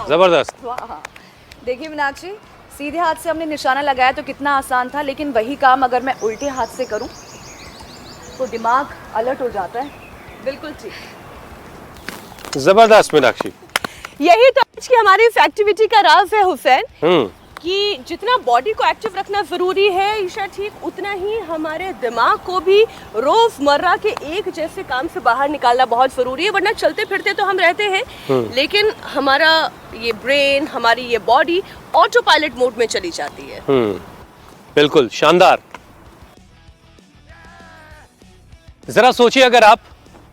जबरदस्त। वाह। देखिए मीनाक्षी, सीधे हाथ से हमने निशाना लगाया तो कितना आसान था, लेकिन वही काम अगर मैं उल्टे हाथ से करूं तो दिमाग अलर्ट हो जाता है। बिल्कुल ठीक। जबरदस्त मीनाक्षी। यही तो आज की हमारी इस एक्टिविटी का राज है हुसैन, कि जितना बॉडी को एक्टिव रखना जरूरी है ईशा, ठीक उतना ही हमारे दिमाग को भी रोजमर्रा के एक जैसे काम से बाहर निकालना बहुत जरूरी है। वरना चलते फिरते तो हम रहते हैं, लेकिन हमारा ये ब्रेन, हमारी ये बॉडी ऑटो पायलट मोड में चली जाती है। बिल्कुल शानदार। जरा सोचिए, अगर आप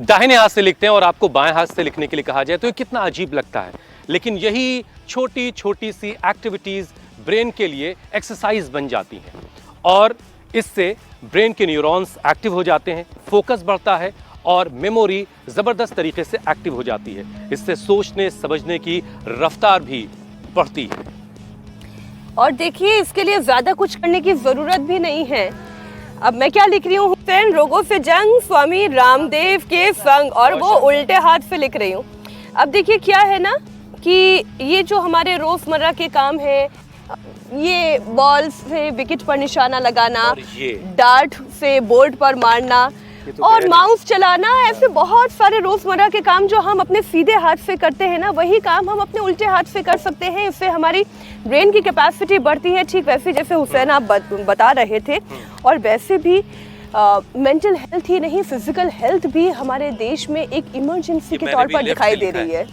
दाहिने हाथ से लिखते हैं और आपको बाएं हाथ से लिखने के लिए कहा जाए तो ये कितना अजीब लगता है। लेकिन यही छोटी छोटी सी एक्टिविटीज ब्रेन के लिए एक्सरसाइज बन जाती हैं और इससे ब्रेन के न्यूरॉन्स एक्टिव हो जाते हैं, फोकस बढ़ता है और मेमोरी जबरदस्त तरीके से एक्टिव हो जाती है। इससे सोचने समझने की रफ्तार भी बढ़ती है। और देखिए, इसके लिए ज्यादा कुछ करने की जरूरत भी नहीं है। अब मैं क्या लिख रही हूँ हुसैन? रोगों से जंग, स्वामी रामदेव के संग, और वो उल्टे हाथ से लिख रही हूँ। अब देखिए क्या है ना, कि ये जो हमारे रोजमर्रा के काम है, ये बॉल से विकेट पर निशाना लगाना, डार्ट से बोर्ड पर मारना और माउस चलाना, ऐसे बहुत सारे रोजमर्रा के काम जो हम अपने सीधे हाथ से करते हैं ना, वही काम हम अपने उल्टे हाथ से कर सकते हैं। इससे हमारी ब्रेन की कैपेसिटी बढ़ती है, ठीक वैसे जैसे हुसैन आप बता रहे थे। और वैसे भी मेंटल हेल्थ ही नहीं, फिजिकल हेल्थ भी हमारे देश में एक इमरजेंसी के तौर पर दिखाई दे रही है।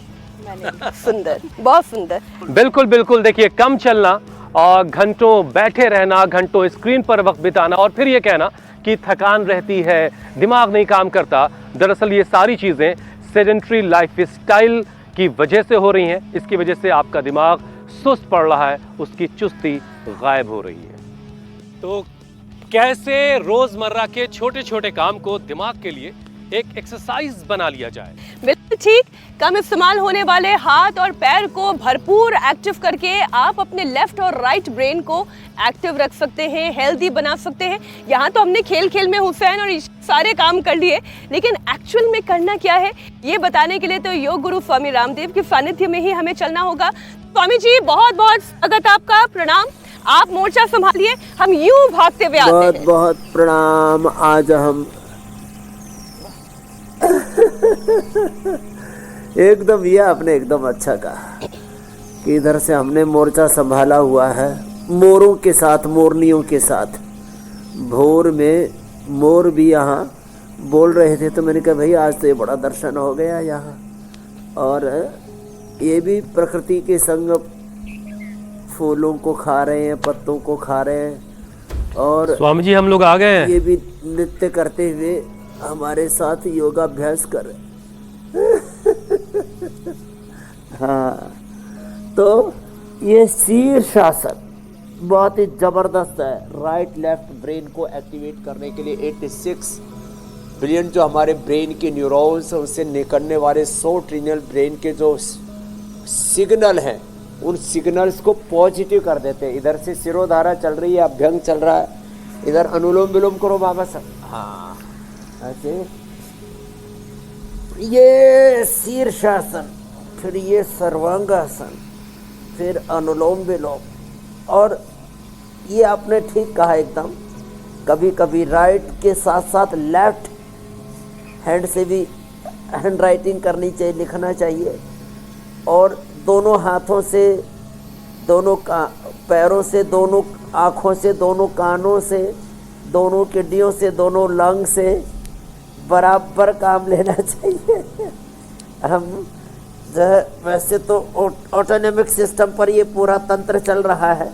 सुंदर, बहुत सुंदर। बिल्कुल बिल्कुल। देखिए, कम चलना और घंटों बैठे रहना, घंटों स्क्रीन पर वक्त बिताना और फिर ये कहना कि थकान रहती है, दिमाग नहीं काम करता, दरअसल ये सारी चीज़ें सेडेंट्री लाइफस्टाइल की वजह से हो रही हैं। इसकी वजह से आपका दिमाग सुस्त पड़ रहा है, उसकी चुस्ती गायब हो रही है। तो कैसे रोजमर्रा के छोटे छोटे काम को दिमाग के लिए एक एक्सरसाइज बना लिया जाए? बिल्कुल ठीक। कम इस्तेमाल होने वाले हाथ और पैर को भरपूर एक्टिव करके आप अपने लेफ्ट और राइट ब्रेन को एक्टिव रख सकते हैं, हेल्दी बना सकते हैं। यहाँ तो हमने खेल खेल में हुसैन और सारे काम कर लिए, लेकिन एक्चुअल में करना क्या है ये बताने के लिए तो योग गुरु स्वामी रामदेव के सानिध्य में ही हमें चलना होगा। स्वामी जी, बहुत बहुत स्वागत आपका, प्रणाम। आप मोर्चा संभालिए, हम यूं भागते हुए आते हैं। बहुत बहुत प्रणाम। आज हम एकदम, ये आपने एकदम अच्छा कहा कि इधर से हमने मोर्चा संभाला हुआ है मोरों के साथ, मोरनियों के साथ। भोर में मोर भी यहाँ बोल रहे थे, तो मैंने कहा भाई आज तो ये बड़ा दर्शन हो गया यहाँ। और ये भी प्रकृति के संग फूलों को खा रहे हैं, पत्तों को खा रहे हैं। और स्वामी जी, हम लोग आ गए हैं। ये भी नृत्य करते हुए हमारे साथ योगाभ्यास कर रहे। हाँ, तो ये शीर्षासन बहुत ही जबरदस्त है। राइट लेफ्ट ब्रेन को एक्टिवेट करने के लिए 86 बिलियन जो हमारे ब्रेन के न्यूरॉन्स हैं, उससे निकलने वाले 100 ट्रिलियन ब्रेन के जो सिग्नल हैं, उन सिग्नल्स को पॉजिटिव कर देते हैं। इधर से सिरोधारा चल रही है, अभ्यंग चल रहा है, इधर अनुलोम विलोम करो बाबा सब। हाँ, ऐसे ये शीर्षासन, फिर ये सर्वांगासन, फिर अनुलोम विलोम। और ये आपने ठीक कहा एकदम, कभी कभी राइट के साथ साथ लेफ्ट हैंड से भी हैंड राइटिंग करनी चाहिए, लिखना चाहिए। और दोनों हाथों से, दोनों पैरों से, दोनों आँखों से, दोनों कानों से, दोनों किडनियों से, दोनों लंग से बराबर काम लेना चाहिए। हम वैसे तो ऑटोनॉमिक सिस्टम पर ये पूरा तंत्र चल रहा है,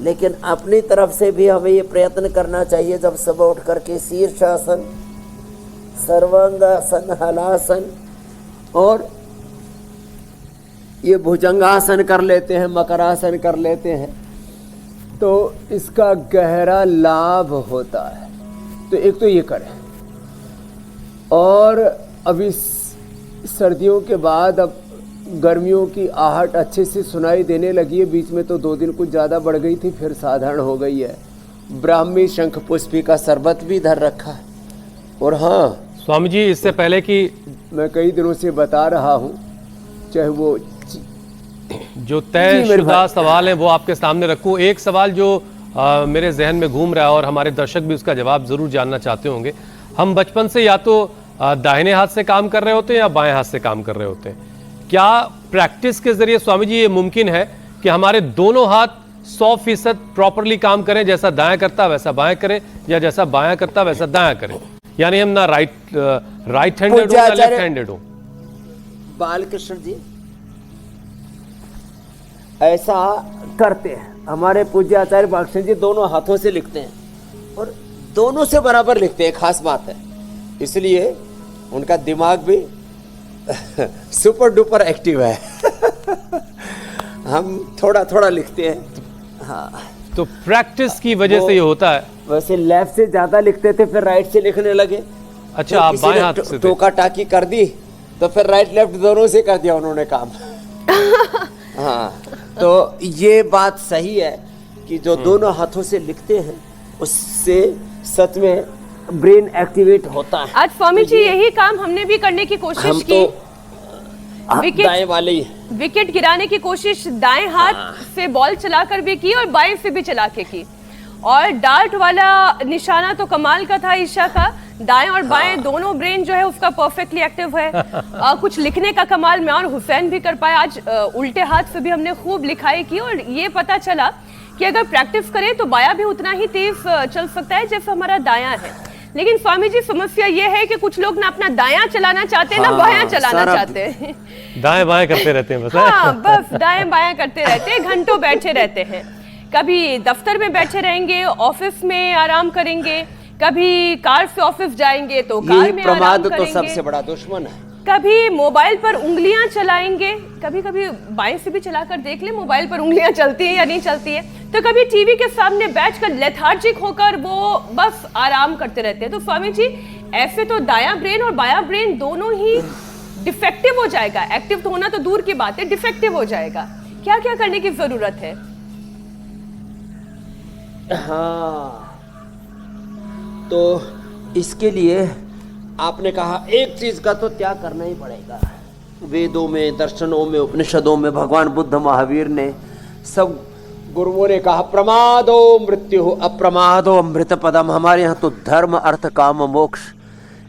लेकिन अपनी तरफ से भी हमें ये प्रयत्न करना चाहिए जब सुबह उठ करके शीर्षासन, सर्वांगासन, हलासन और ये भुजंगासन कर लेते हैं, मकरासन कर लेते हैं, तो इसका गहरा लाभ होता है। तो एक तो ये करें। और अभी सर्दियों के बाद अब गर्मियों की आहट अच्छे से सुनाई देने लगी है। बीच में तो 2 दिन कुछ ज़्यादा बढ़ गई थी, फिर साधारण हो गई है। ब्राह्मी शंख पुष्पी का शरबत भी इधर रखा है। और हाँ स्वामी जी, इससे पहले कि मैं कई दिनों से बता रहा हूँ, चाहे वो जो तयशुदा सवाल हैं वो आपके सामने रखूं। एक सवाल जो मेरे जहन में घूम रहा है और हमारे दर्शक भी उसका जवाब जरूर जानना चाहते होंगे। हम बचपन से या तो दाहिने हाथ से काम कर रहे होते हैं या बाएं हाथ से काम कर रहे होते हैं। क्या प्रैक्टिस के जरिए स्वामी जी ये मुमकिन है कि हमारे दोनों हाथ 100% प्रॉपरली काम करें, जैसा दायां करता वैसा बायां करें, या जैसा बायां करता वैसा दायां करें, यानी हम ना राइट हैंडेड हो ना लेफ्ट हैंडेड हो? बालकृष्ण जी ऐसा करते हैं। हमारे पूज्य आचार्य बालकृष्ण जी दोनों हाथों से लिखते हैं और दोनों से बराबर लिखते हैं, खास बात है। इसलिए उनका दिमाग भी सुपर डुपर एक्टिव है। हम थोड़ा थोड़ा लिखते हैं। हाँ, तो प्रैक्टिस की वजह से ये होता है। वैसे लेफ्ट से ज्यादा लिखते थे, फिर राइट से लिखने लगे। अच्छा, आप बाएं हाथ से टोका टाकी कर दी तो फिर राइट लेफ्ट दोनों से कर दिया उन्होंने काम। हाँ, तो ये बात सही है कि जो दोनों हाथों से लिखते हैं उससे सच में ब्रेन एक्टिवेट होता है। आज स्वामी जी यही काम हमने भी करने की कोशिश की। दाएं वाले विकेट गिराने की कोशिश दाएं हाथ से बॉल चलाकर भी की और बाएं से भी चला के की। और डार्ट वाला निशाना तो कमाल का था ईशा का। दाएं और बाएं दोनों ब्रेन जो है उसका परफेक्टली एक्टिव है। कुछ लिखने का कमाल मैं और हुसैन भी कर पाए। आज उल्टे हाथ से भी हमने खूब लिखाई की और ये पता चला कि अगर प्रैक्टिस करें तो बायां भी उतना ही तेज चल सकता है जैसे हमारा दायां है। लेकिन स्वामी जी समस्या ये है कि कुछ लोग ना अपना दायां चलाना चाहते हैं ना बायां चलाना चाहते हैं। दाएं बाएं करते रहते हैं बस। हाँ, बस दाएं बाएं करते रहते हैं, घंटों बैठे रहते हैं। कभी दफ्तर में बैठे रहेंगे, ऑफिस में आराम करेंगे, कभी कार से ऑफिस जाएंगे तो कार में आराम करेंगे। तो सबसे बड़ा दुश्मन है। कभी मोबाइल पर उंगलियां चलाएंगे, कभी कभी बाएं से भी चलाकर देख ले मोबाइल पर उंगलियां चलती है या नहीं चलती है। तो कभी टीवी के सामने बैठकर लेथार्जिक होकर वो बस आराम करते रहते हैं। तो स्वामी जी ऐसे तो दायां ब्रेन और बायां ब्रेन दोनों ही डिफेक्टिव हो जाएगा। एक्टिव तो होना तो दूर की बात है, डिफेक्टिव हो जाएगा। क्या क्या करने की जरूरत है? हाँ, तो इसके लिए आपने कहा एक चीज का तो त्याग करना ही पड़ेगा। वेदों में, दर्शनों में, उपनिषदों में भगवान बुद्ध महावीर ने, सब गुरुओं ने कहा प्रमादो मृत्यु अप्रमादो अमृत पदम। हमारे यहाँ तो धर्म अर्थ काम मोक्ष,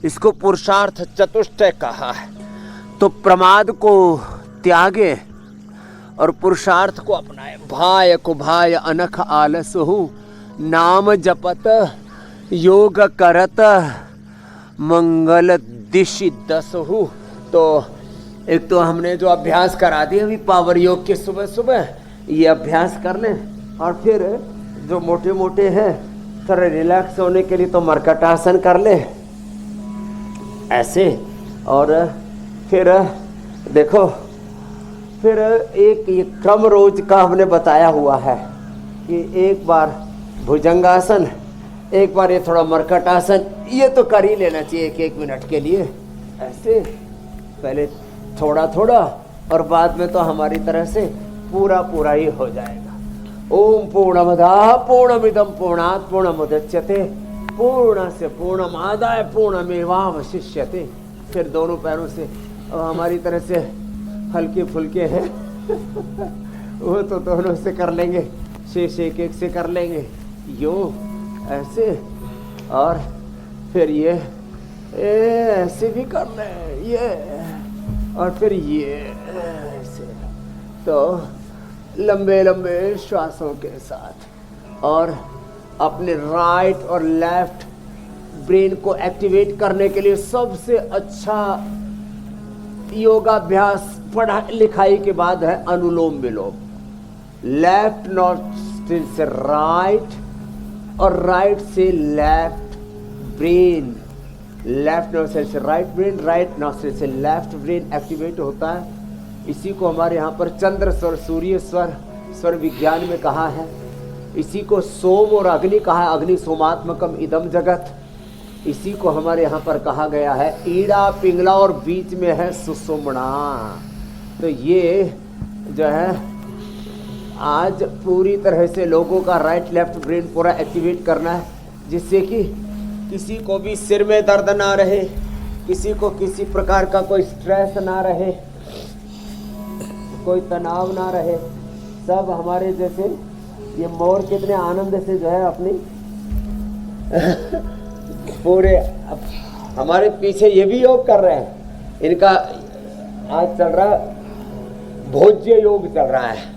इसको पुरुषार्थ चतुष्टय कहा है। तो प्रमाद को त्यागे और पुरुषार्थ को अपनाए। भाय को भाय अनख आलस हूँ, नाम जपत योग करत मंगल दिशि दसहु। तो एक तो हमने जो अभ्यास करा दिए अभी पावर योग के, सुबह सुबह ये अभ्यास कर लें। और फिर जो मोटे मोटे हैं थोड़ा रिलैक्स होने के लिए तो मरकटासन कर ले ऐसे। और फिर देखो, फिर एक ये क्रम रोज का हमने बताया हुआ है कि एक बार भुजंगासन, एक बार ये थोड़ा मरकटासन, ये तो कर ही लेना चाहिए एक एक मिनट के लिए ऐसे। पहले थोड़ा थोड़ा और बाद में तो हमारी तरह से पूरा पूरा ही हो जाएगा। ओम पूर्णमदः पूर्णमिदं पूर्णात् पूर्णमुदच्यते पूर्णस्य पूर्णमादाय पूर्णमेवावशिष्यते। फिर दोनों पैरों से हमारी तरह से हल्के फुल्के हैं वो तो दोनों से कर लेंगे, शेष एक एक से कर लेंगे, यूं ऐसे। और फिर ये ऐसे भी कर ले, ये, और फिर ये ऐसे। तो लंबे लंबे श्वासों के साथ और अपने राइट और लेफ्ट ब्रेन को एक्टिवेट करने के लिए सबसे अच्छा योगाभ्यास पढ़ा लिखाई के बाद है अनुलोम विलोम। लेफ्ट नॉस्ट्रिल से राइट और राइट से लेफ्ट ब्रेन, लेफ्ट नॉस्ट्रिल से राइट ब्रेन, राइट नॉस्ट्रिल से लेफ्ट ब्रेन एक्टिवेट होता है। इसी को हमारे यहाँ पर चंद्र स्वर, सूर्य स्वर, स्वर विज्ञान में कहा है। इसी को सोम और अग्नि कहा है, अग्नि सोमात्मकम इदम जगत। इसी को हमारे यहाँ पर कहा गया है ईड़ा पिंगला और बीच में है सुषुम्ना। तो ये जो है आज पूरी तरह से लोगों का राइट लेफ्ट ब्रेन पूरा एक्टिवेट करना है, जिससे कि किसी को भी सिर में दर्द ना रहे, किसी को किसी प्रकार का कोई स्ट्रेस ना रहे। कोई तनाव ना रहे, सब हमारे जैसे ये मोर कितने आनंद से जो है अपनी पूरे हमारे पीछे ये भी योग कर रहे हैं। इनका आज चल रहा भोज्य योग चल रहा है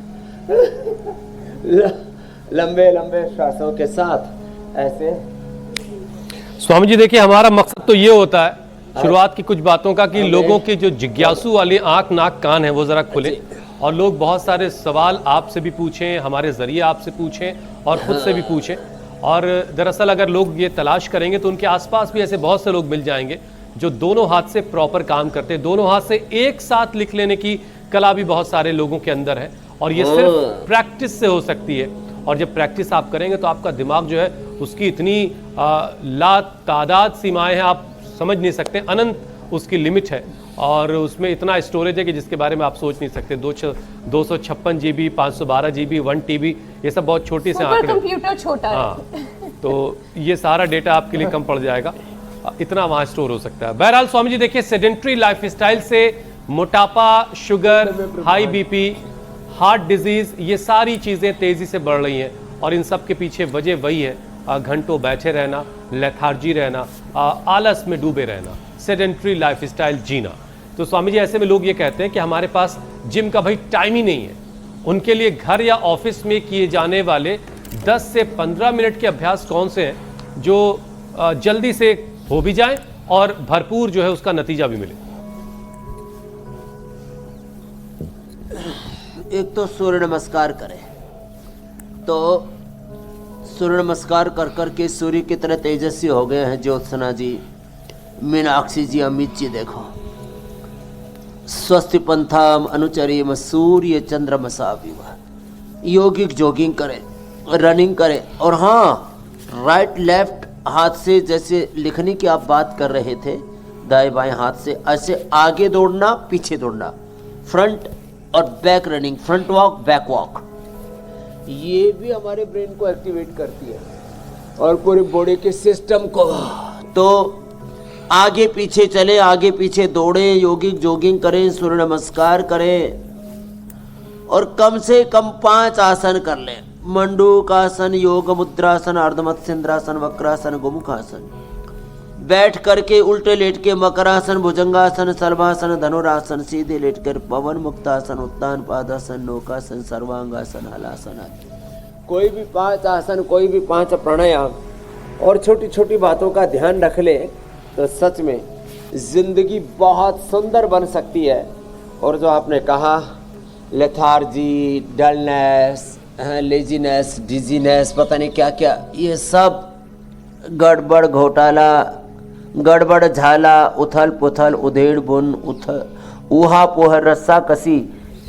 लंबे लंबे श्वासों के साथ ऐसे। स्वामी जी देखिए, हमारा मकसद तो ये होता है शुरुआत की कुछ बातों का कि लोगों की जो जिज्ञासु वाली आंख नाक कान है वो जरा खुले और लोग बहुत सारे सवाल आपसे भी पूछें, हमारे जरिए आपसे पूछें और खुद से भी पूछें। और दरअसल अगर लोग ये तलाश करेंगे तो उनके आसपास भी ऐसे बहुत से लोग मिल जाएंगे जो दोनों हाथ से प्रॉपर काम करते हैं, दोनों हाथ से एक साथ लिख लेने की कला भी बहुत सारे लोगों के अंदर है और ये सिर्फ प्रैक्टिस से हो सकती है। और जब प्रैक्टिस आप करेंगे तो आपका दिमाग जो है उसकी इतनी ला तादाद सीमाएं हैं, आप समझ नहीं सकते, अनंत उसकी लिमिट है और उसमें इतना स्टोरेज है कि जिसके बारे में आप सोच नहीं सकते। 256 GB, 512 GB, 1 TB, ये सब बहुत छोटी से आंकड़े। कंप्यूटर छोटा है। हाँ, तो ये सारा डेटा आपके लिए कम पड़ जाएगा, इतना वहाँ स्टोर हो सकता है। बहरहाल स्वामी जी देखिए, सेडेंट्री लाइफस्टाइल से मोटापा, sugar, high BP, heart disease, ये सारी चीज़ें तेज़ी से बढ़ रही हैं और इन सब के पीछे वजह वही है, घंटों बैठे रहना, लेथार्जी रहना, आलस में डूबे रहना, सेडेंट्री लाइफस्टाइल जीना। तो स्वामी जी ऐसे में लोग ये कहते हैं कि हमारे पास जिम का भाई टाइम ही नहीं है। उनके लिए घर या ऑफिस में किए जाने वाले 10 से 15 मिनट के अभ्यास कौन से हैं जो जल्दी से हो भी जाएं और भरपूर जो है उसका नतीजा भी मिले? एक तो सूर्य नमस्कार करें, तो सूर्य नमस्कार कर कर के सूर्य की तरह तेजस्वी हो गए हैं ज्योत्सना जी, मीनाक्षी जी, अमित जी। देखो, स्वस्ति पंथाम अनुचरीम सूर्य चंद्रमसा विवा। योगिक जॉगिंग करें, रनिंग करें और हाँ, राइट लेफ्ट हाथ से जैसे लिखने की आप बात कर रहे थे, दाएं बाएं हाथ से ऐसे आगे दौड़ना, पीछे दौड़ना, फ्रंट और back running, front walk, back walk, ये भी हमारे ब्रेन को एक्टिवेट करती है और पूरे बॉडी के सिस्टम को। तो आगे पीछे चले, आगे पीछे दौड़े, योगिक जॉगिंग करें, सूर्य नमस्कार करें और कम से कम 5 आसन कर लें। मंडूकासन, योग मुद्रासन, अर्धमत्स्येंद्रासन, वक्रासन, गोमुखासन। बैठ करके उल्टे लेट के मकरासन, भुजंगासन, सर्वासन, धनुरासन, सीधे लेट कर पवन मुक्तासन, उत्तान पादासन, नौकासन, सर्वांगासन, हलासन आदि। कोई भी 5 आसन, कोई भी 5 प्राणायाम और छोटी छोटी बातों का ध्यान रख ले तो सच में जिंदगी बहुत सुंदर बन सकती है। और जो आपने कहा लेथार्जी, डलनेस, लेजीनेस, डिजीनेस, पता नहीं क्या क्या, ये सब गड़बड़ घोटाला, गड़बड़ झाला, उथल पुथल, उधेड़ बुन, ऊहा पोहर, रस्सा कसी,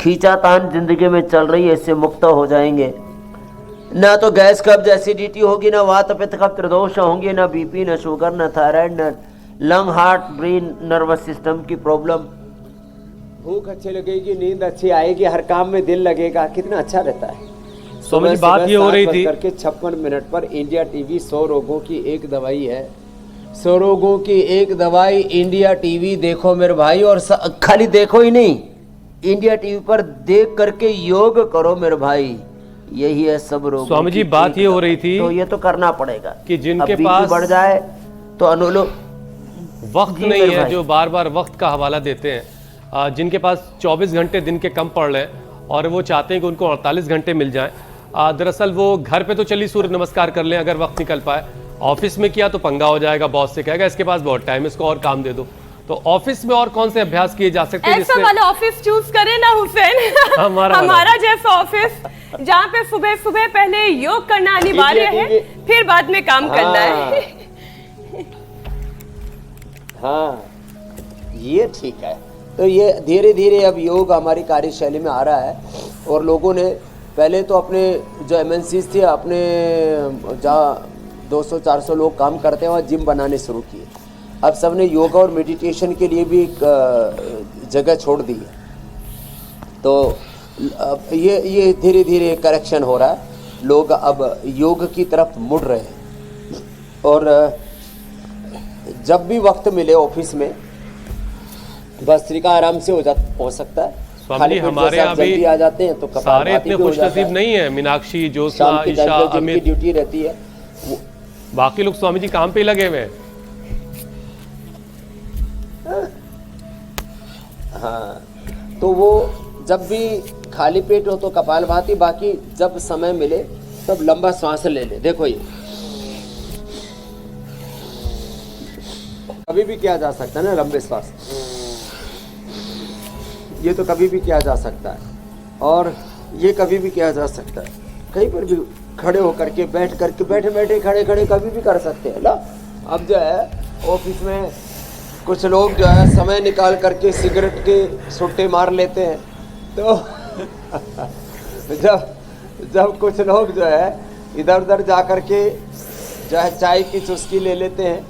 खींचातान जिंदगी में चल रही है, इससे मुक्त हो जाएंगे। ना तो गैस कब्ज एसिडिटी होगी, ना वात पित्त कफ त्रिदोष होंगे, ना बीपी, ना शुगर, ना थायराइड, ना lung, heart, brain, nervous system की प्रॉब्लम। भूख अच्छी लगेगी, नींद अच्छी आएगी, हर काम में दिल लगेगा, कितना अच्छा रहता है। स्वामी जी बात ये हो रही थी करके 56 मिनट पर इंडिया टीवी 100 रोगों की एक दवाई है। 100 रोगों की एक दवाई इंडिया टीवी देखो मेरे भाई, और खाली देखो ही नहीं, इंडिया टीवी पर देख करके योग करो मेरे भाई, यही है सब रोगों। स्वामी जी बात ये हो रही थी, तो ये तो करना पड़ेगा कि जिनके पास बढ़ जाए तो अनुलोम वक्त नहीं है, जो बार बार वक्त का हवाला देते हैं, जिनके पास 24 घंटे दिन के कम पड़ रहे हैं और वो चाहते हैं कि उनको 48 घंटे मिल जाएं। दरअसल वो घर पे तो चलिए सूर्य नमस्कार कर लें अगर वक्त निकल पाए, ऑफिस में किया तो पंगा हो जाएगा, बॉस से कहेगा इसके पास बहुत टाइम है, इसको और काम दे दो। तो ऑफिस में और कौन से अभ्यास किए जा सकते हैं? ऐसा वाला ऑफिस चूज करें ना हुसैन, हमारा जैसा ऑफिस जहाँ पे सुबह सुबह पहले योग करना अनिवार्य है, फिर बाद में काम करना है। हाँ, ये ठीक है। तो ये धीरे धीरे अब योग हमारी कार्यशैली में आ रहा है और लोगों ने पहले तो अपने जो एमएनसीज थे, अपने जहाँ 200-400 लोग काम करते हैं वहाँ जिम बनाने शुरू किए। अब सबने योगा और मेडिटेशन के लिए भी एक जगह छोड़ दी है। तो अब ये धीरे धीरे करेक्शन हो रहा है, लोग अब योग की तरफ मुड़ रहे हैं। और जब भी वक्त मिले ऑफिस में भस्त्रिका आराम से हो सकता है। स्वामी खाली जी पेट हमारे जैसे यहाँ आप जल्दी भी आ जाते हैं तो सारे कपालभाति इतने भी हो खुश जाता नसीब है। नहीं है। मीनाक्षी, ज्योत्सना, शाम के ईशा, टाइम पे जिनकी अमित, ड्यूटी रहती है वो बाकी लोग स्वामी जी काम पे ही लगे हुए हैं। हाँ, तो वो जब भी खाली पेट हो तो कपालभाति, बाकी जब समय मिले तब लंबा सांस ले ले। देखो ये कभी भी किया जा सकता है ना, लंबे श्वास, ये तो कभी भी किया जा सकता है और ये कभी भी किया जा सकता है। कहीं पर भी खड़े होकर के, बैठ करके, बैठे बैठे, खड़े खड़े कभी भी कर सकते हैं ना। अब जो है ऑफिस में कुछ लोग जो है समय निकाल करके सिगरेट के सुट्टे मार लेते हैं, तो जब कुछ लोग जो है इधर उधर जा कर के जो है चाय की चुस्की ले लेते हैं,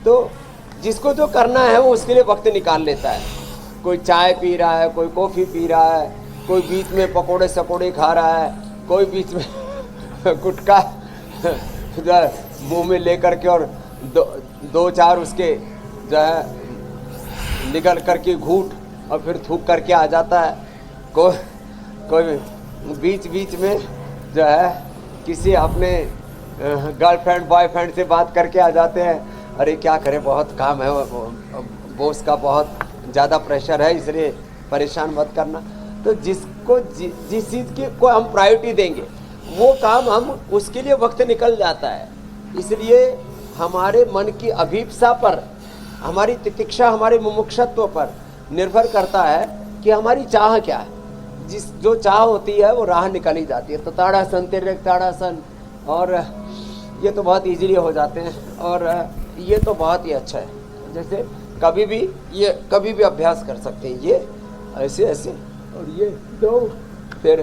तो जिसको जो करना है वो उसके लिए वक्त निकाल लेता है। कोई चाय पी रहा है, कोई कॉफ़ी पी रहा है, कोई बीच में पकोड़े सकोड़े खा रहा है, कोई बीच में गुटखा जो है मुँह में ले करके और दो चार उसके जो है निकल करके घूट और फिर थूक करके आ जाता है। कोई बीच बीच में जो है किसी अपने गर्लफ्रेंड बॉयफ्रेंड से बात करके आ जाते हैं, अरे क्या करें बहुत काम है, बॉस का बहुत ज़्यादा प्रेशर है इसलिए परेशान मत करना। तो जिसको जिस चीज़ की को हम प्रायोरिटी देंगे वो काम हम उसके लिए वक्त निकल जाता है। इसलिए हमारे मन की अभीप्सा पर, हमारी तितिक्षा, हमारे मुमुक्षत्व पर निर्भर करता है कि हमारी चाह क्या है। जो चाह होती है वो राह निकाली जाती है। तो ताड़ासन, तिर्यक ताड़ासन, और ये तो बहुत इजीली हो जाते हैं और ये तो बहुत ही अच्छा है। जैसे कभी भी अभ्यास कर सकते हैं। ये ऐसे ऐसे, और ये 2, फिर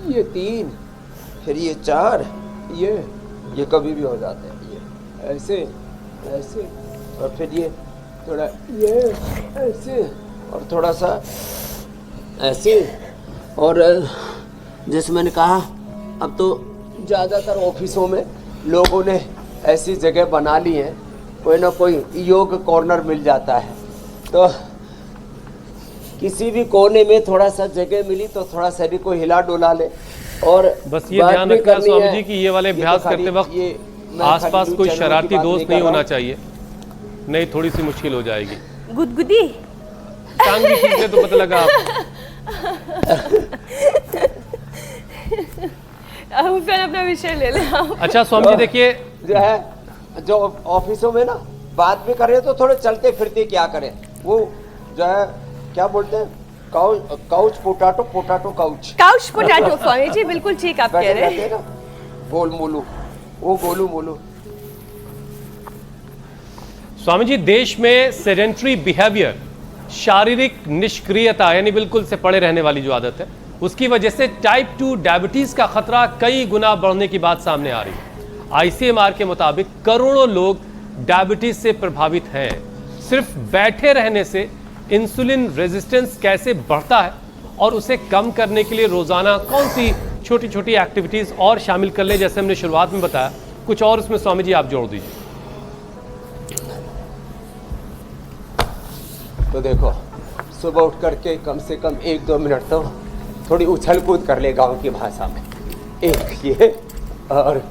ये 3, फिर ये 4, ये कभी भी हो जाते हैं। ये ऐसे ऐसे, और फिर ये थोड़ा ये ऐसे, और थोड़ा सा ऐसे। और जैसे मैंने कहा, अब तो ज़्यादातर ऑफिसों में लोगों ने ऐसी जगह बना ली है, कोई ना कोई योग कॉर्नर मिल जाता है। तो किसी भी कोने में थोड़ा सा जगह मिली तो थोड़ा शरीर को हिला डुला ले। और बस ये ध्यान रखना स्वामी जी कि ये वाले अभ्यास करते वक्त आसपास कोई शरारती दोस्त नहीं होना चाहिए, नहीं थोड़ी सी मुश्किल हो जाएगी। गुदगुदी टांग भी खींचे तो पता लगा हुसैन अपना विषय ले ले। अच्छा स्वामी जी देखिए, जो है जो ऑफिसों में ना बात भी कर रहे तो थोड़े चलते फिरते क्या करें, वो जो है क्या बोलते हैं, couch potato, potato couch, couch potato. Swami ji बिल्कुल ठीक आप कह रहे हैं। गोल मोलू, वो गोलू मोलू। स्वामी जी देश में सेडेंटरी बिहेवियर, शारीरिक निष्क्रियता यानी बिल्कुल से पड़े रहने वाली जो आदत है, उसकी वजह से टाइप 2 डायबिटीज का खतरा कई गुना बढ़ने की बात सामने आ रही है। आईसीएमआर के मुताबिक करोड़ों लोग डायबिटीज से प्रभावित हैं। सिर्फ बैठे रहने से इंसुलिन रेजिस्टेंस कैसे बढ़ता है और उसे कम करने के लिए रोजाना कौन सी छोटी छोटी एक्टिविटीज और शामिल कर ले, जैसे हमने शुरुआत में बताया, कुछ और उसमें स्वामी जी आप जोड़ दीजिए। तो देखो, सुबह उठ करके कम से कम 1-2 मिनट तो थोड़ी उछल कूद कर ले गांव की भाषा में। एक ये, और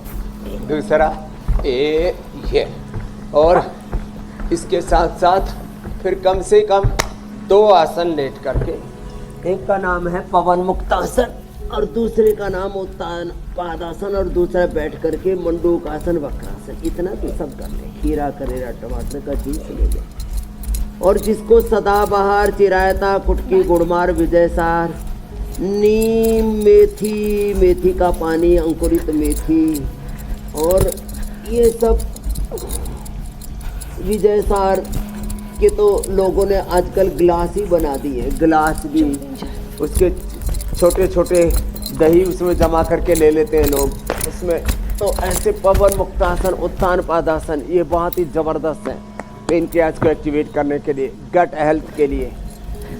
दूसरा ये, और इसके साथ साथ फिर कम से कम 2 आसन लेट करके, एक का नाम है पवन मुक्तासन और दूसरे का नाम उत्तान पादासन, और दूसरा बैठ करके मंडूकासन, वक्रासन। इतना तो सब कर ले, खीरा करेला टमाटर का चीज ले ले। और जिसको सदाबहार, चिरायता, कुटकी, गुड़मार, विजयसार, नीम, मेथी, मेथी का पानी, अंकुरित मेथी, और ये सब विजयसार के तो लोगों ने आजकल गिलास ही बना दिए। गिलास भी उसके छोटे छोटे दही उसमें जमा करके ले लेते हैं लोग उसमें। तो ऐसे पवन मुक्तासन, उत्तान पादासन, ये बहुत ही ज़बरदस्त है पेनक्रियाज को एक्टिवेट करने के लिए, गट हेल्थ के लिए,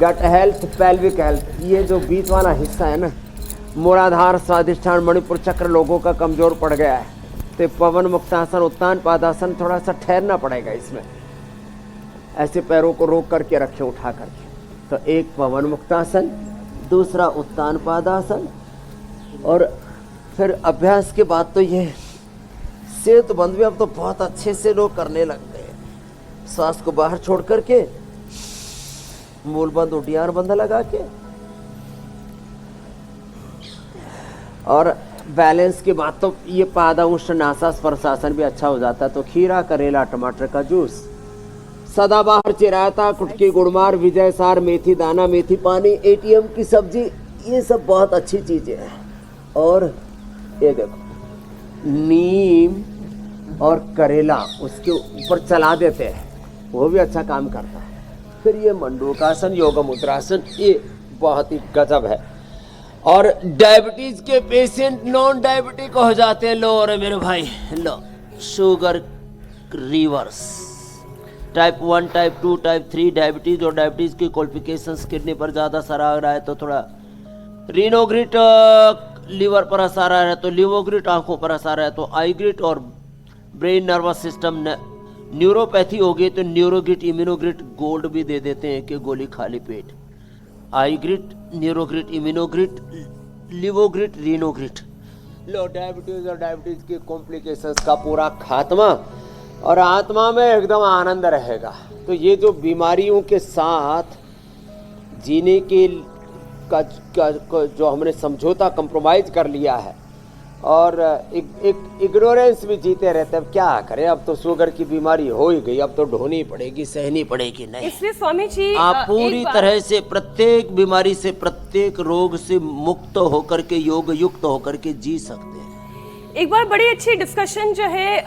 गट हेल्थ, पेल्विक हेल्थ। ये जो बीच वाला हिस्सा है ना, मूलाधार, स्वादिष्ठान, मणिपुर चक्र लोगों का कमज़ोर पड़ गया है, तो पवन मुक्तासन, उत्तान पादासन, थोड़ा सा ठहरना पड़ेगा इसमें। ऐसे पैरों को रोक करके रखें, उठा करके। तो एक पवन मुक्तासन, दूसरा उत्तान पादासन, और फिर अभ्यास के बाद तो ये सेतुबंध भी अब तो बहुत अच्छे से लोग करने लग गए। सांस को बाहर छोड़ करके मूलबंध उडियान बंध लगा के, और बैलेंस के बाद तो ये पादांश नासा स्पर्शासन भी अच्छा हो जाता है। तो खीरा, करेला, टमाटर का जूस, सदाबहार, चिरायता, कुटकी, गुड़मार, विजय सार, मेथी दाना, मेथी पानी, एटीएम की सब्जी, ये सब बहुत अच्छी चीजें हैं। और ये देखो नीम और करेला उसके ऊपर चला देते हैं, वो भी अच्छा काम करता है। फिर ये मंडूकासन, योग मुद्रासन, ये बहुत ही गजब है। और डायबिटीज के पेशेंट नॉन डायबिटिक हो जाते हैं। लो अरे मेरे भाई लो, sugar reverse, type 1, type 2, type 3 diabetes और डायबिटीज की कॉम्प्लिकेशंस किडनी पर ज़्यादा असर आ रहा है तो थोड़ा रीनोग्रिट, लीवर पर असर आ रहा है तो लिवोग्रिट, आंखों पर असर आ रहा है तो आईग्रिट, और ब्रेन नर्वस सिस्टम न्यूरोपैथी हो गई तो न्यूरोग्रिट, इम्यूनोग्रिट, गोल्ड भी दे देते हैं कि गोली खाली पेट। आईग्रिट, न्यूरोग्रिट, इम्यूनोग्रिट, लिवोग्रिट, रीनोग्रिट। लो डायबिटीज और डायबिटीज की कॉम्प्लिकेशंस का पूरा खात्मा, और आत्मा में एकदम आनंद रहेगा। तो ये जो बीमारियों के साथ जीने के का जो हमने समझौता कंप्रोमाइज कर लिया है, और एक इग्नोरेंस भी जीते रहते हैं। अब क्या करें, अब तो शुगर की बीमारी हो ही गई, अब तो ढोनी पड़ेगी, सहनी पड़ेगी। नहीं, इसलिए स्वामी जी आप पूरी तरह से प्रत्येक बीमारी से, प्रत्येक रोग से मुक्त होकर के, योग युक्त होकर के जी सकते हैं। एक बार बड़ी अच्छी डिस्कशन जो है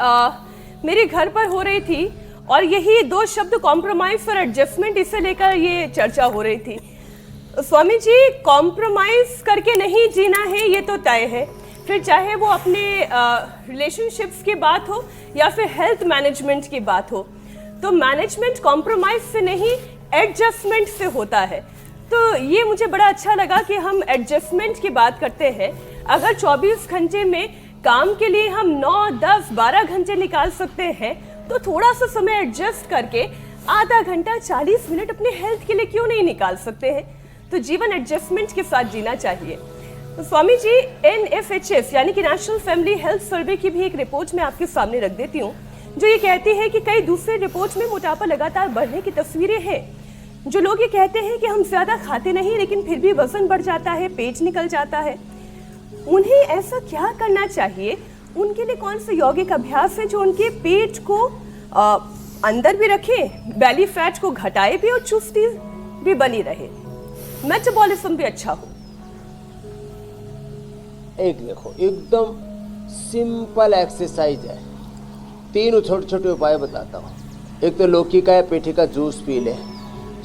मेरे घर पर हो रही थी, और यही दो शब्द कॉम्प्रोमाइज और एडजस्टमेंट, इसे लेकर ये चर्चा हो रही थी। स्वामी जी, कॉम्प्रोमाइज करके नहीं जीना है ये तो तय है, फिर चाहे वो अपने रिलेशनशिप्स की बात हो या फिर हेल्थ मैनेजमेंट की बात हो, तो मैनेजमेंट कॉम्प्रोमाइज से नहीं एडजस्टमेंट से होता है। तो ये मुझे बड़ा अच्छा लगा कि हम एडजस्टमेंट की बात करते हैं। अगर 24 घंटे में काम के लिए हम 9, 10, 12 घंटे निकाल सकते हैं, तो थोड़ा सा समय एडजस्ट करके आधा घंटा, 40 मिनट अपने हेल्थ के लिए क्यों नहीं निकाल सकते हैं। तो जीवन एडजस्टमेंट के साथ जीना चाहिए। तो स्वामी जी, NFHS यानी कि नेशनल फैमिली हेल्थ सर्वे की भी एक रिपोर्ट मैं आपके सामने रख देती हूँ, जो ये कहती है कि कई दूसरे रिपोर्ट्स में मोटापा लगातार बढ़ने की तस्वीरें हैं। जो लोग ये कहते हैं कि हम ज्यादा खाते नहीं लेकिन फिर भी वजन बढ़ जाता है, पेट निकल जाता है, उन्हें ऐसा क्या करना चाहिए? उनके लिए कौन से यौगिक अभ्यास है जो उनके पेट को अंदर भी रखे, बेली फैट को घटाए भी और चुस्ती भी बनी रहे, मेटाबॉलिज्म भी अच्छा हो? एक देखो, एकदम सिंपल एक्सरसाइज है। 3 छोटे छोटे उपाय बताता हूँ। एक तो लौकी का या पेठी का जूस पी ले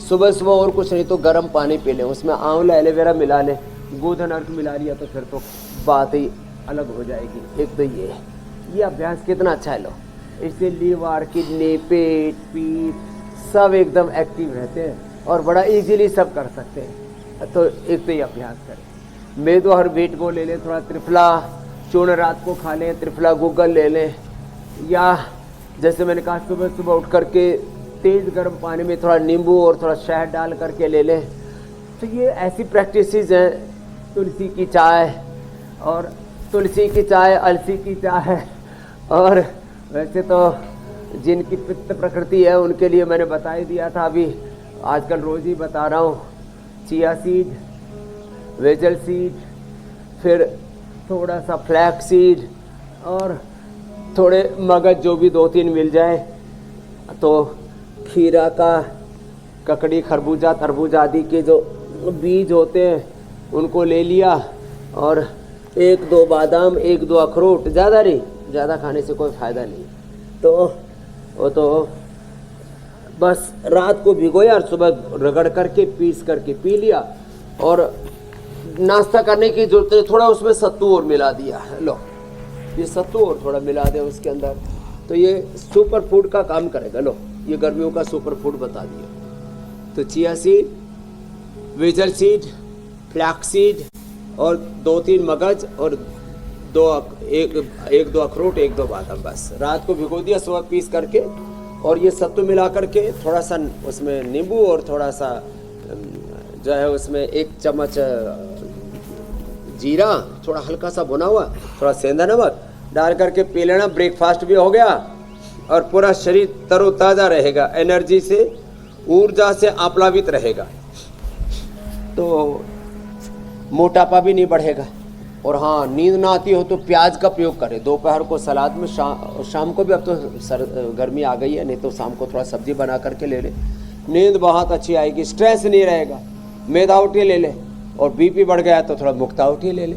सुबह सुबह, और कुछ नहीं तो गर्म पानी पी ले, उसमें आंवला एलोवेरा मिला ले, गोधन अर्क मिला लिया तो फिर तो बात ही अलग हो जाएगी। एक तो ये अभ्यास कितना अच्छा है। लो, इससे लीवर, किडनी, पेट, पीठ सब एकदम एक्टिव रहते हैं और बड़ा इजीली सब कर सकते हैं। तो एक तो ये अभ्यास करें। मेदो हर वेट को ले लें, थोड़ा त्रिफला चूर्ण रात को खा लें, त्रिफला गूगल ले लें, या जैसे मैंने कहा सुबह सुबह उठ करके तेज़ गर्म पानी में थोड़ा नींबू और थोड़ा शहद डाल करके ले लें। तो ये ऐसी प्रैक्टिसेस हैं। तुलसी की चाय, और तुलसी की चाय, अलसी की चाय, और वैसे तो जिनकी पित्त प्रकृति है उनके लिए मैंने बता ही दिया था, अभी आजकल रोज़ ही बता रहा हूँ। चिया सीड, वेजल सीड, फिर थोड़ा सा फ्लैक्स सीड, और थोड़े मगज जो भी 2-3 मिल जाए। तो खीरा का, ककड़ी, खरबूजा, तरबूज आदि के जो बीज होते हैं उनको ले लिया, और 1-2 बादाम, 1-2 अखरोट, ज़्यादा नहीं, ज़्यादा खाने से कोई फ़ायदा नहीं। तो वो तो बस रात को भिगोया और सुबह रगड़ करके पीस करके पी लिया, और नाश्ता करने की जरूरत है, थोड़ा उसमें सत्तू और मिला दिया। लो, ये सत्तू और थोड़ा मिला दे उसके अंदर, तो ये सुपर फूड का काम करेगा। लो, ये गर्मियों का सुपर फूड बता दिया। तो chia seed, vessel seed, flax seed, और 2-3 मगज, और 1-2 अखरोट, 1-2 बादाम, बस रात को भिगो दिया, सुबह पीस करके, और ये सत्तू मिला करके थोड़ा सा उसमें नींबू और थोड़ा सा जो है उसमें 1 चम्मच जीरा, थोड़ा हल्का सा भुना हुआ, थोड़ा सेंधा नमक डाल करके पी लेना। ब्रेकफास्ट भी हो गया और पूरा शरीर तरोताज़ा रहेगा, एनर्जी से, ऊर्जा से आप्लावित रहेगा, तो मोटापा भी नहीं बढ़ेगा। और हाँ, नींद ना आती हो तो प्याज का प्रयोग करें दोपहर को सलाद में, शाम को भी। अब तो गर्मी आ गई है, नहीं तो शाम को थोड़ा सब्जी बना करके ले ले, नींद बहुत अच्छी आएगी, स्ट्रेस नहीं रहेगा। मेदाउटी ले ले, और बीपी बढ़ गया तो थोड़ा मुक्ताउटी ले ले,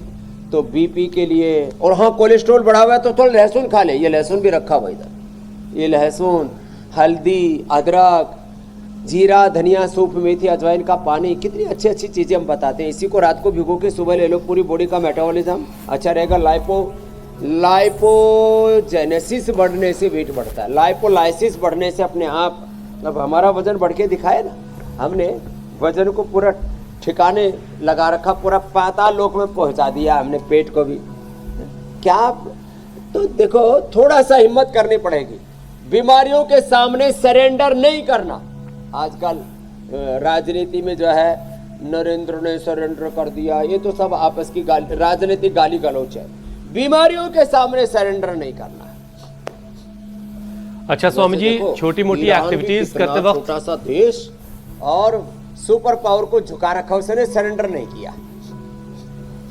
तो बीपी के लिए। और हाँ, कोलेस्ट्रॉल बढ़ा हुआ है तो थोड़ा लहसुन खा ले, ये लहसुन भी रखा हुआ इधर, ये लहसुन, हल्दी, अदरक, जीरा, धनिया, सूप, मेथी, अजवाइन का पानी, कितनी अच्छी अच्छी चीज़ें हम बताते हैं। इसी को रात को भिगो के सुबह ले लो, पूरी बॉडी का मेटाबॉलिज्म अच्छा रहेगा। लाइपोजेनेसिस बढ़ने से वेट बढ़ता है, लाइपोलाइसिस बढ़ने से अपने आप। अब हमारा वजन बढ़ के दिखाए ना, हमने वजन को पूरा ठिकाने लगा रखा, पूरा पाताल लोक में पहुंचा दिया हमने, पेट को भी। क्या तो देखो, थोड़ा सा हिम्मत करनी पड़ेगी, बीमारियों के सामने सरेंडर नहीं करना। आजकल राजनीति में जो है, नरेंद्र ने सरेंडर कर दिया, ये तो सब आपस की राजनीतिक गाली गलौच है। बीमारियों के सामने सरेंडर नहीं करना है। अच्छा स्वामी जी, छोटी मोटी एक्टिविटीज करते वक्त, छोटा सा देश और सुपर पावर को झुका रखा, उसने सरेंडर नहीं किया।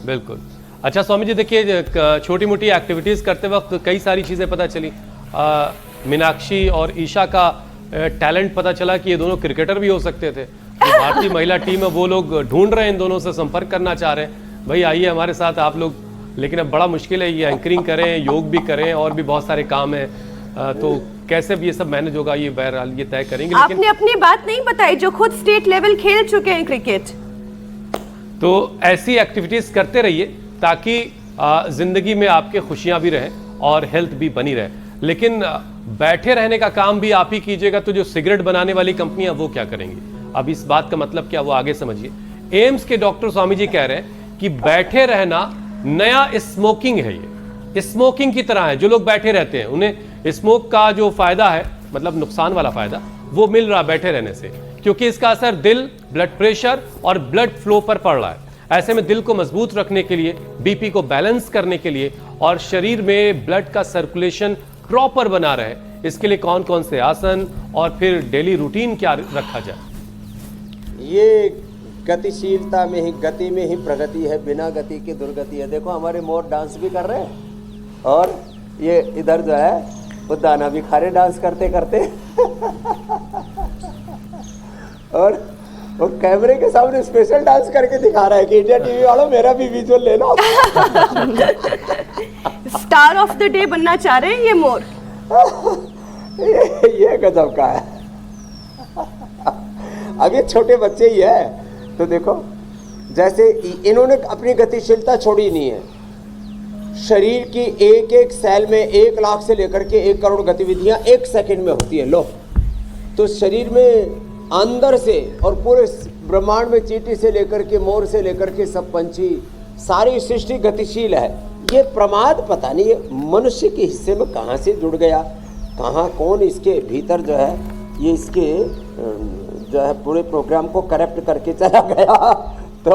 बिल्कुल। अच्छा स्वामी जी, देखिए छोटी मोटी एक्टिविटीज करते वक्त कई सारी चीजें पता चली। मीनाक्षी और ईशा का टैलेंट पता चला कि ये दोनों क्रिकेटर भी हो सकते थे। जो भारतीय महिला टीम है वो लोग ढूंढ रहे हैं, इन दोनों से संपर्क करना चाह रहे हैं, भाई आइए हमारे साथ आप लोग। लेकिन अब बड़ा मुश्किल है, ये एंकरिंग करें, योग भी करें, और भी बहुत सारे काम है, तो कैसे भी ये सब मैनेज होगा, ये बहरहाल ये तय करेंगे। लेकिन आपने अपनी बात नहीं बताई, जो खुद स्टेट लेवल खेल चुके हैं क्रिकेट। तो ऐसी एक्टिविटीज करते रहिए ताकि जिंदगी में आपके खुशियां भी रहें और हेल्थ भी बनी रहे। लेकिन बैठे रहने का काम भी आप ही कीजिएगा, तो जो सिगरेट बनाने वाली कंपनियां वो क्या करेंगी? अब इस बात का मतलब क्या, वो आगे समझिए। एम्स के डॉक्टर स्वामी जी कह रहे हैं कि बैठे रहना नया स्मोकिंग है, ये स्मोकिंग की तरह है। जो लोग बैठे रहते हैं उन्हें स्मोक का जो फायदा है, मतलब नुकसान वाला फायदा, वो मिल रहा बैठे रहने से, क्योंकि इसका असर दिल, ब्लड प्रेशर और ब्लड फ्लो पर पड़ रहा है। ऐसे में दिल को मजबूत रखने के लिए, बीपी को बैलेंस करने के लिए और शरीर में ब्लड का सर्कुलेशन प्रॉपर बना रहे, इसके लिए कौन कौन से आसन और फिर डेली रूटीन क्या रखा जाए? ये गतिशीलता में ही, गति में ही प्रगति है, बिना गति की दुर्गति है। देखो हमारे मोर डांस भी कर रहे हैं, और ये इधर जो है वो दाना भी खा रहे डांस करते करते और वो कैमरे के सामने स्पेशल डांस करके दिखा रहा है कि इंडिया टीवी वालों मेरा भी विजुअल ले लो। स्टार ऑफ द डे बनना चाह रहे हैं ये मोर। ये गजब का है। अब ये छोटे बच्चे ही है, तो देखो जैसे इन्होंने अपनी गतिशीलता छोड़ी नहीं है। शरीर की एक एक सेल में 1 लाख से लेकर के 1 करोड़ गतिविधियां 1 सेकंड में होती है। लो, तो शरीर में अंदर से और पूरे ब्रह्मांड में चींटी से लेकर के मोर से लेकर के सब पंछी, सारी सृष्टि गतिशील है। ये प्रमाद पता नहीं ये मनुष्य के हिस्से में कहाँ से जुड़ गया, कहाँ कौन इसके भीतर जो है ये इसके जो है पूरे प्रोग्राम को करप्ट करके चला गया। तो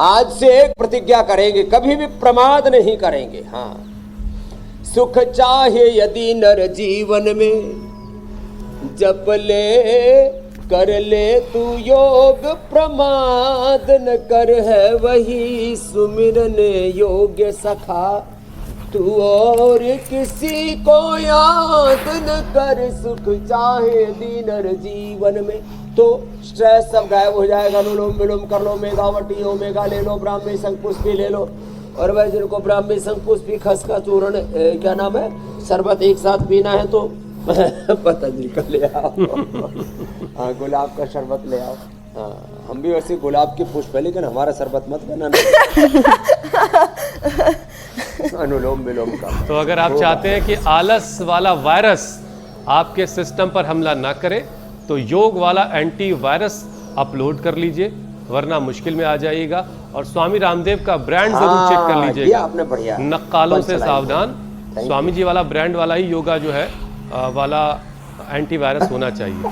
आज से एक प्रतिज्ञा करेंगे, कभी भी प्रमाद नहीं करेंगे। हाँ, सुख चाहे यदि नर जीवन में, जप ले कर ले तू योग, प्रमाद न कर है वही सुमिरन योग्य सखा, तू और किसी को याद न कर, सुख चाहे दीनर जीवन में। तो स्ट्रेस सब गायब हो जाएगा। अनुलोम विलोम कर लो, मेघावटी ओमेगा ले लो, ब्राह्मी शंखपुष्पी ले लो, और वह जिनको ब्राह्मी शंखपुष्पी खसका चूर्ण क्या नाम है शरबत एक साथ पीना है तो पतंजलि का ले आओ। हाँ, गुलाब का शरबत ले आओ। हाँ, हम भी वैसे गुलाब के पुष्प है, लेकिन हमारा शरबत मत बनाना। अनुलोम विलोम का। तो अगर आप चाहते हैं कि आलस वाला वायरस आपके सिस्टम पर हमला ना करे, तो योग वाला एंटी वायरस अपलोड कर लीजिए, वरना मुश्किल में आ जाइएगा। और स्वामी रामदेव का ब्रांड जरूर चेक कर लीजिएगा, आपने बढ़िया नक्कालों से सावधान। स्वामी जी वाला ब्रांड वाला ही योगा जो है वाला एंटी वायरस होना चाहिए।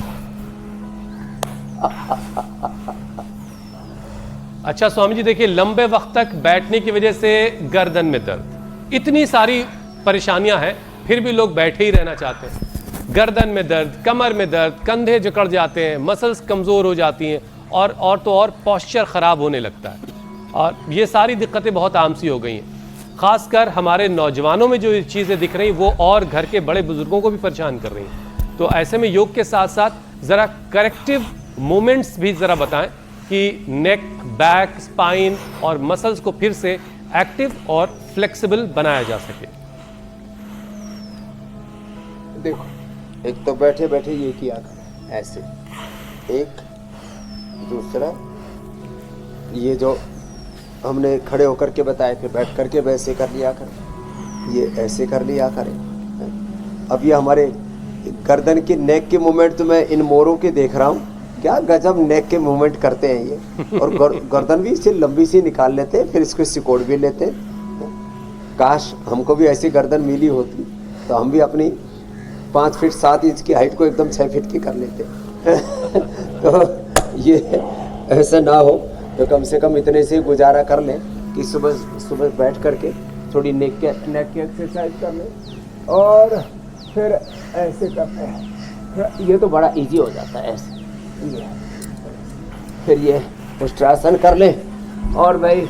अच्छा स्वामी जी, देखिए लंबे वक्त तक बैठने की वजह से गर्दन में दर्द, इतनी सारी परेशानियां हैं, फिर भी लोग बैठे ही रहना चाहते हैं। गर्दन में दर्द, कमर में दर्द, कंधे जकड़ जाते हैं, मसल्स कमज़ोर हो जाती हैं और तो और पॉस्चर ख़राब होने लगता है। और ये सारी दिक्कतें बहुत आम सी हो गई हैं। ख़ासकर हमारे नौजवानों में जो चीज़ें दिख रही वो और घर के बड़े बुजुर्गों को भी परेशान कर रही हैं। तो ऐसे में योग के साथ साथ ज़रा करेक्टिव मूवमेंट्स भी ज़रा बताएं कि नेक, बैक, स्पाइन और मसल्स को फिर से एक्टिव और फ्लेक्सिबल बनाया जा सके। देखो, एक तो बैठे बैठे ये किया करें ऐसे, एक दूसरा ये जो हमने खड़े होकर के बताए थे, बैठ करके वैसे कर लिया करें, ये ऐसे कर लिया करें। अब ये हमारे गर्दन की नेक के मूवमेंट तो मैं इन मोरों के देख रहा हूँ, क्या गजब नेक के मूवमेंट करते हैं ये। और गर्दन भी इसे लंबी सी निकाल लेते हैं, फिर इसको सिकोड़ भी लेते हैं। काश हमको भी ऐसी गर्दन मिली होती तो हम भी अपनी 5 फीट 7 इंच की हाइट को एकदम 6 फीट की कर लेते। तो ये ऐसा ना हो तो कम से कम इतने से गुजारा कर लें कि सुबह सुबह बैठ करके थोड़ी नेक की एक्सरसाइज कर लें और फिर ऐसे करते हैं। ये तो बड़ा इजी हो जाता है ऐसे। ये फिर ये उष्ट्रासन कर लें। और भाई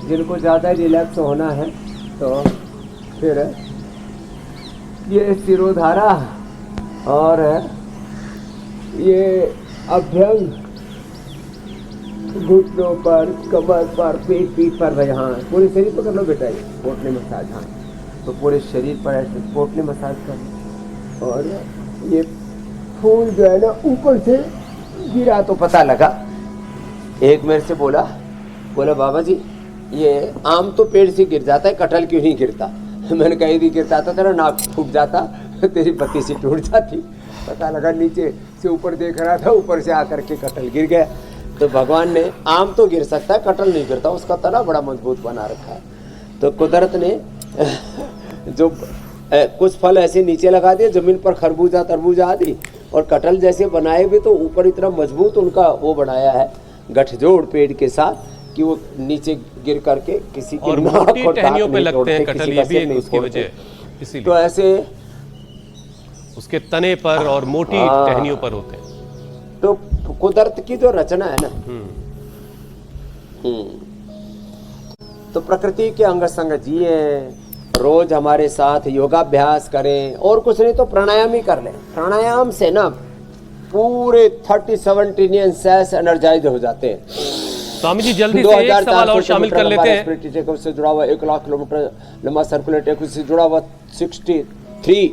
जिनको ज़्यादा रिलैक्स होना है तो फिर ये सिरोधारा और ये अभ्यंग घुटनों पर, कमर पर, पीठ पर, यहाँ पूरे शरीर पर कर लो बेटा। ये पोटली मसाज, हाँ तो पूरे शरीर पर ऐसे पोटली मसाज कर। और ये फूल जो है ना ऊपर से गिरा तो पता लगा। एक मेरे से बोला बाबा जी ये आम तो पेड़ से गिर जाता है, कटहल क्यों नहीं गिरता? मैंने कहा यदि गिरता तो तेरा नाक फूट जाता, तेरी बत्ती सी टूट जाती। पता लगा नीचे से ऊपर देख रहा था, ऊपर से आकर के कटहल गिर गया। तो भगवान ने, आम तो गिर सकता है, कटहल नहीं गिरता, उसका तना बड़ा मजबूत बना रखा है। तो कुदरत ने जो कुछ फल ऐसे नीचे लगा दिए, जमीन पर खरबूजा तरबूजा आदि, और कटहल जैसे बनाए भी तो ऊपर इतना मजबूत उनका वो बनाया है गठजोड़ पेड़ के साथ कि वो नीचे गिर करके किसी की और मोटी टहनियों पे लगते हैं कटहल, ये भी एक उसकी वजह, इसीलिए तो ऐसे उसके तने पर और मोटी टहनियों पर होते हैं। तो कुदरत की जो रचना है ना, तो प्रकृति के अंग संग जिए, रोज हमारे साथ योगाभ्यास करें, और कुछ नहीं तो प्राणायाम ही कर लें। प्राणायाम से ना पूरे 37 ट्रिलियन सेल्स एनर्जाइज हो जाते हैं। स्वामी जी जल्दी से एक सवाल और शामिल कर लेते हैं। से जुड़ा हुआ 1 लाख किलोमीटर लंबा सर्कुलेट से जुड़ा हुआ 63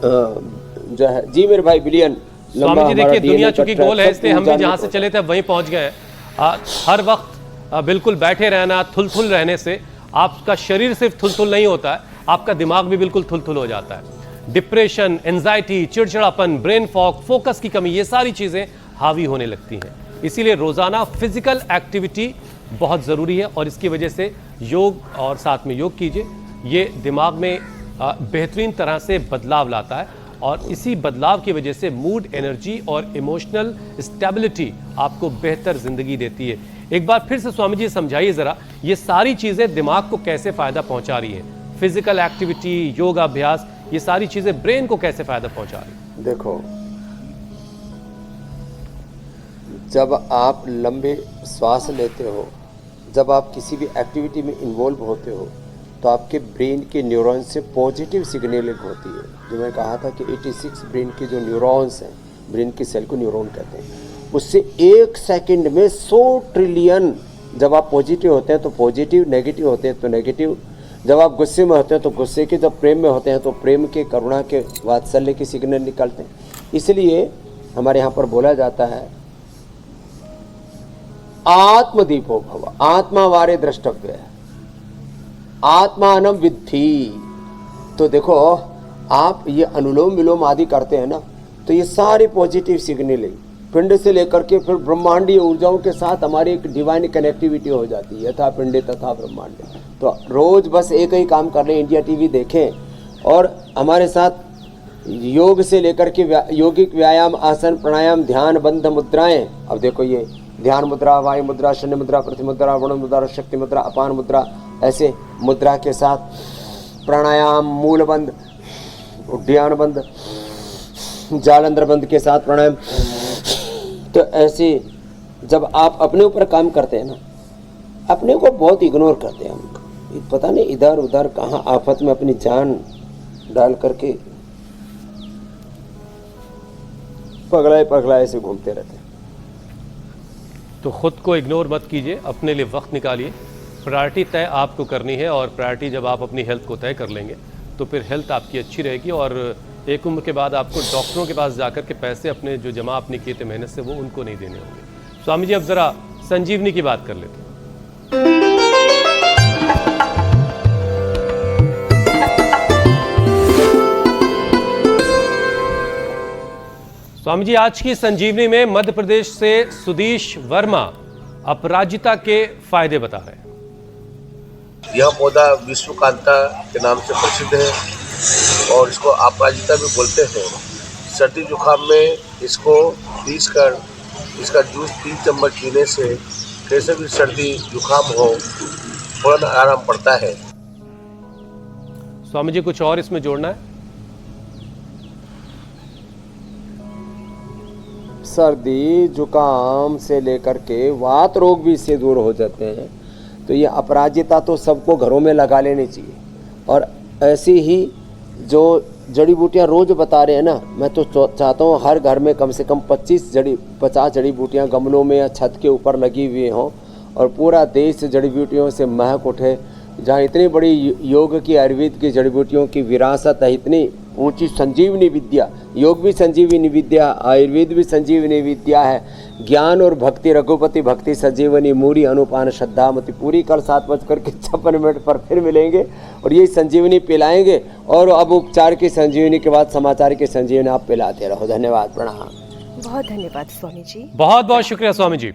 जो है जी मेरे भाई बिलियन। स्वामी जी देखिए दुनिया चूंकि गोल है, इसलिए हम भी जहाँ से चले थे वहीं पहुंच गए। हर वक्त बिल्कुल बैठे रहना, थुल रहने से आपका शरीर सिर्फ थुल नहीं होता है, आपका दिमाग भी बिल्कुल थुल हो जाता है। डिप्रेशन, एंजाइटी, चिड़चिड़ापन, ब्रेन फॉग, फोकस की कमी, ये सारी चीज़ें हावी होने लगती हैं। इसीलिए रोज़ाना फिजिकल एक्टिविटी बहुत ज़रूरी है और इसकी वजह से योग और साथ में योग कीजिए, ये दिमाग में बेहतरीन तरह से बदलाव लाता है और इसी बदलाव की वजह से मूड, एनर्जी और इमोशनल स्टेबिलिटी आपको बेहतर ज़िंदगी देती है। एक बार फिर से स्वामी जी समझाइए ज़रा, ये सारी चीज़ें दिमाग को कैसे फ़ायदा पहुंचा रही हैं? फिजिकल एक्टिविटी, योगाभ्यास, ये सारी चीज़ें ब्रेन को कैसे फ़ायदा पहुंचा रही हैं? देखो, जब आप लंबे श्वास लेते हो, जब आप किसी भी एक्टिविटी में इन्वॉल्व होते हो, तो आपके ब्रेन के न्यूरॉन्स से पॉजिटिव सिग्नलिंग होती है। जो मैं कहा था कि 86 ब्रेन के जो न्यूरॉन्स हैं, ब्रेन की सेल को न्यूरॉन कहते हैं, उससे 1 सेकंड में 100 ट्रिलियन, जब आप पॉजिटिव होते हैं तो पॉजिटिव, नेगेटिव होते हैं तो नेगेटिव, जब आप गुस्से में होते हैं तो गुस्से के, जब प्रेम में होते हैं तो प्रेम के, करुणा के, वात्सल्य के सिग्नल निकलते हैं। इसलिए हमारे यहाँ पर बोला जाता है आत्मदीपो भव, आत्मा वारे द्रष्टव्य है, आत्मानम विद्धि। तो देखो, आप ये अनुलोम विलोम आदि करते हैं ना, तो ये सारी पॉजिटिव सिग्नलिंग पिंड से लेकर के फिर ब्रह्मांडीय ऊर्जाओं के साथ हमारी एक डिवाइन कनेक्टिविटी हो जाती है, यथा पिंडे तथा ब्रह्मांड। तो रोज बस एक ही काम कर लें, इंडिया टीवी देखें और हमारे साथ योग से लेकर के यौगिक व्यायाम, आसन, प्राणायाम, ध्यान, बंध मुद्राएं। अब देखो, ये ध्यान मुद्रा, वायु मुद्रा, शून्य मुद्रा, पृथ्वी मुद्रा, वरुण मुद्रा, शक्ति मुद्रा, अपान मुद्रा, ऐसे मुद्रा के साथ प्राणायाम, मूल बंद, उड्डयन बंद, जालंधर बंद के साथ प्राणायाम। तो ऐसे जब आप अपने ऊपर काम करते हैं ना, अपने को बहुत इग्नोर करते हैं हम, पता नहीं इधर उधर कहाँ आफत में अपनी जान डाल करके पगलाए से घूमते रहते हैं। तो खुद को इग्नोर मत कीजिए, अपने लिए वक्त निकालिए। प्रायोरिटी तय आपको करनी है, और प्रायोरिटी जब आप अपनी हेल्थ को तय कर लेंगे तो फिर हेल्थ आपकी अच्छी रहेगी, और एक उम्र के बाद आपको डॉक्टरों के पास जाकर के पैसे अपने जो जमा आपने किए थे मेहनत से, वो उनको नहीं देने होंगे। स्वामी जी, अब ज़रा संजीवनी की बात कर लेते हैं। स्वामी जी, आज की संजीवनी में मध्य प्रदेश से सुधीश वर्मा अपराजिता के फायदे बता रहे हैं। यह पौधा विश्वकांता के नाम से प्रसिद्ध है और इसको अपराजिता भी बोलते हैं। सर्दी जुकाम में इसको पीस कर इसका जूस 3 चम्मच पीने से कैसे भी सर्दी जुकाम हो फौरन आराम पड़ता है। स्वामी जी, कुछ और इसमें जोड़ना है? सर्दी जुकाम से लेकर के वात रोग भी इससे दूर हो जाते हैं। तो ये अपराजिता तो सबको घरों में लगा लेनी चाहिए। और ऐसी ही जो जड़ी बूटियाँ रोज़ बता रहे हैं ना, मैं तो चाहता हूँ हर घर में कम से कम 50 जड़ी बूटियाँ गमलों में या छत के ऊपर लगी हुई हों, और पूरा देश जड़ी बूटियों से महक उठे। जहाँ इतनी बड़ी योग की, आयुर्वेद की जड़ी बूटियों की विरासत है, इतनी ऊंची संजीवनी विद्या, योग भी संजीवनी विद्या, आयुर्वेद भी संजीवनी विद्या है। ज्ञान और भक्ति, रघुपति भक्ति संजीवनी, मूरी अनुपान श्रद्धामति। पूरी कल 7:56 पर फिर मिलेंगे और यही संजीवनी पिलाएंगे। और अब उपचार की संजीवनी के बाद समाचार की संजीवनी आप पिलाते रहो। धन्यवाद, प्रणाम। बहुत धन्यवाद स्वामी जी। बहुत बहुत शुक्रिया स्वामी जी।